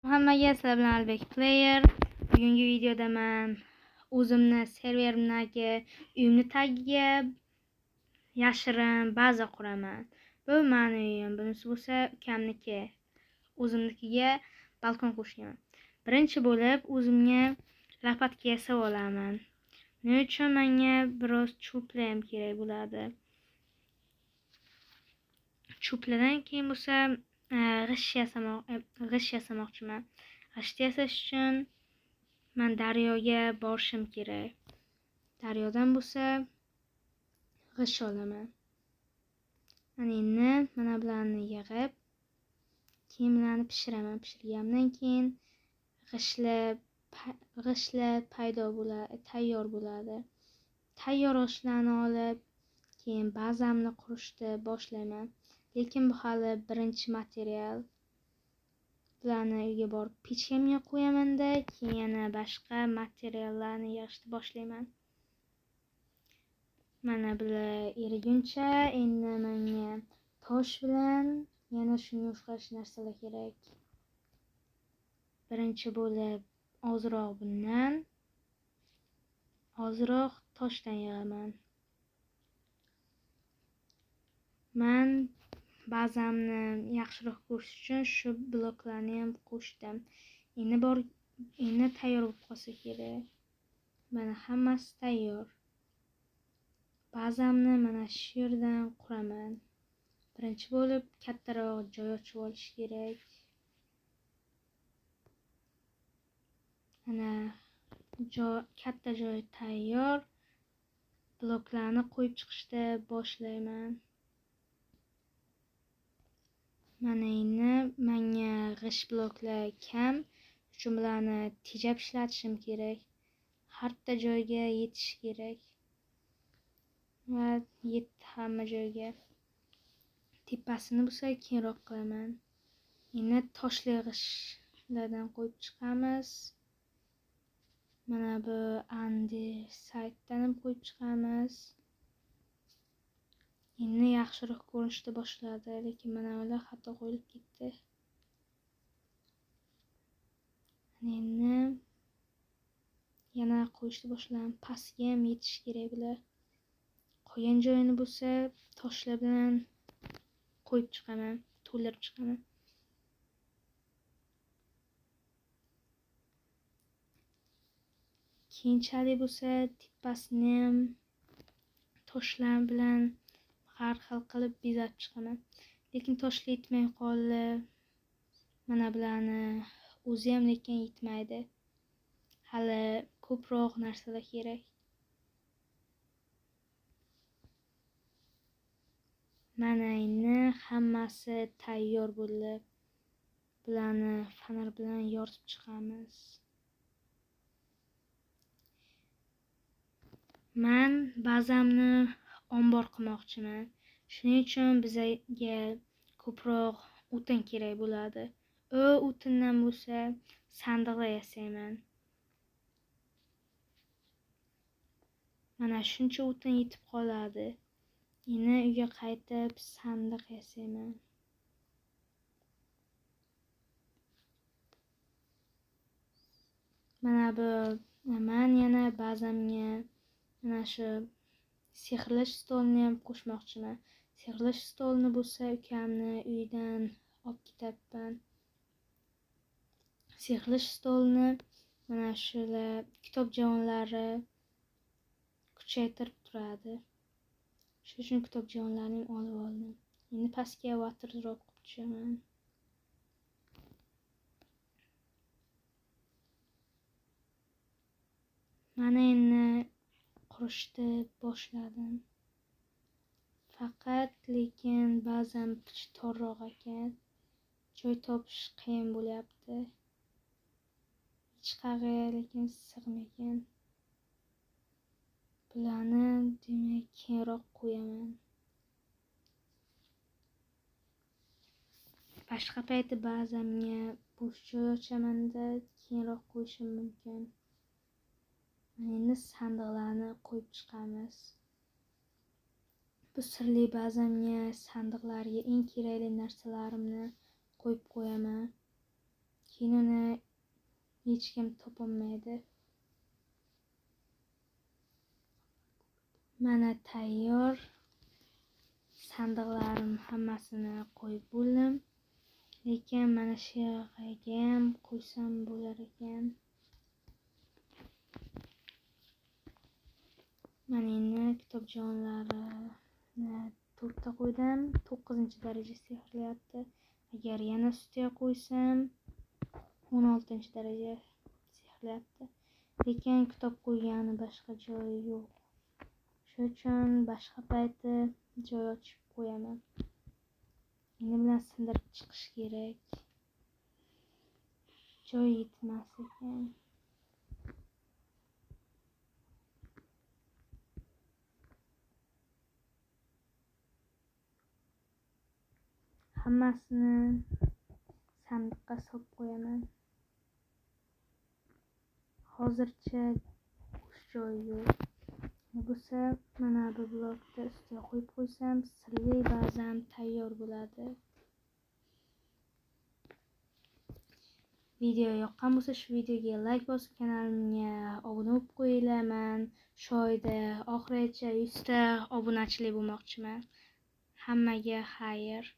Hammaga sizlar bilan Albek Player. Bugungi videoda men o'zimni serverimdagi uyimni tagiga yashirin baza quraman. Bu mening uyim, bunisi bo'lsa ukamniki. O'zimnikiga balkon qurishgan. Birinchi bo'lib o'zimga lopatka yasab olaman. Buning uchun menga biroz cho'plar kerak bo'ladi. Cho'plardan keyin bo'lsa g'isht yasamoqchiman. G'isht yasash uchun men daryoga borishim kerak. Daryodan bo'lsa g'isht olaman. Endi mana bularni yig'ib, keyin bularni pishiraman. Pishirgandan keyin g'ishtlar paydo bo'ladi, tayyor bo'ladi. Tayyor g'ishtlarni olib, keyin bazamni qurishni boshlayman. Lekin bu hali birinchi material. Bularni uyga borib pechkamga qo'yaman-da, keyin yana boshqa materiallarni yig'ishni boshlayman. Mana bular eriguncha endi menga tosh bilan yana shunga o'xshash narsalar kerak. Birinchi bo'lib ozroq toshdan yig'aman. Men bazamni yaxshiroq ko'rish uchun shu bloklarni ham qo'shdim. Endi tayyor bo'lib qolsa kerak. Mana hammasi tayyor. Bazamni mana shu yerdan quraman. Birinchi bo'lib kattaroq joy ochib olish kerak. Mana katta joy tayyor. Bloklarni qo'yib chiqishda boshlayman. Mana endi menga g'isht bloklar kam, shu bilan tejab ishlatishim kerak. Harta joyga yetish kerak. Va yetdi hamma joyga. Tepasini bo'lsa keyinroq qilaman. Endi toshli g'ishtlardan qo'yib chiqamiz. Mana bu andesaytdan ham qo'yib chiqamiz. Endi yaxshiroq ko'rinishni boshladi, lekin mana ular xato qo'yilib ketdi. Endi yana qo'yishni boshladim. Pastga ham yetish kerak bular. Qolgan joyini bo'lsa toshlar bilan qo'yib chiqaman, to'ldirib chiqaman. Keyinchalik bo'lsa tepasini ham toshlar bilan har xil qilib bezatib chiqaman. Lekin toshlar yetmay qoldi. Mana bularni o'zi ham lekin yetmaydi. Hali ko'proq narsalar kerak. Mana endi hammasi tayyor bo'ldi. Bularni fonar bilan yoritib chiqamiz. Men bazamni ombor qilmoqchiman. Shuning uchun bizga ko'proq o'tin kerak bo'ladi. O'tindan bo'lsa sandiqlar yasayman. Mana shuncha o'tin yetib qoladi. Endi uyga qaytib sandiq yasayman. Mana bu men yana bazamga mana shu sehrlash stolni ham qo'shmoqchiman. Sehrlash stolni bo'lsa ukamni uyidan olib ketyapman. Sehrlash stolni mana shular kitob javonlari kuchaytirib turadi. Shuning uchun kitob javonlarini olib oldim. Endi pastga waterdrap qilib tushaman. Mana endi qurishni boshladim. Faqat lekin ba'zan torroq ekan. Joy topish qiyin bo'lyapti. Hech qayerga lekin sig'magan. Bularni demak keyinroq qo'yaman. Boshqa payti ba'zamga bo'sh joy ochaman-da, keyinroq qo'yishim mumkin. Endi sandiqlarni qo'yib chiqamiz. Bu sirli bazamga sandiqlarga eng kerakli narsalarimni qo'yib qo'yaman. keyin uni hech kim topolmaydi. Mana tayyor. Sandiqlarim hammasini qo'yib bo'ldim. Lekin mana shu yerga ham qo'ysam bo'lar ekan. Mana endi kitobjonlarini 4 ta qo'ydim. 9-daraja sehrlayapti. Agar yana ustiga qo'ysam 16-daraja sehrlayapti. Lekin kitob qo'ygani boshqa joyi yo'q. Shuning uchun boshqa payti joy ochib qo'yaman. Endi bilan sindirib chiqish kerak. Joy yetmas ekan. Hammasini sandiqqa solib qo'yaman. Hozircha bo'sh joy yo'q. Bo'lsa mana bu blokni ustiga qo'yib qo'ysam, sirli bazam tayyor bo'ladi. Video yoqqan bo'lsa shu videoga like bosib kanalimga obuna bo'lib qo'yinglar. Men shu oyda oxirigacha 100 ta obunachilik bo'lmoqchiman. Hammaga xayr.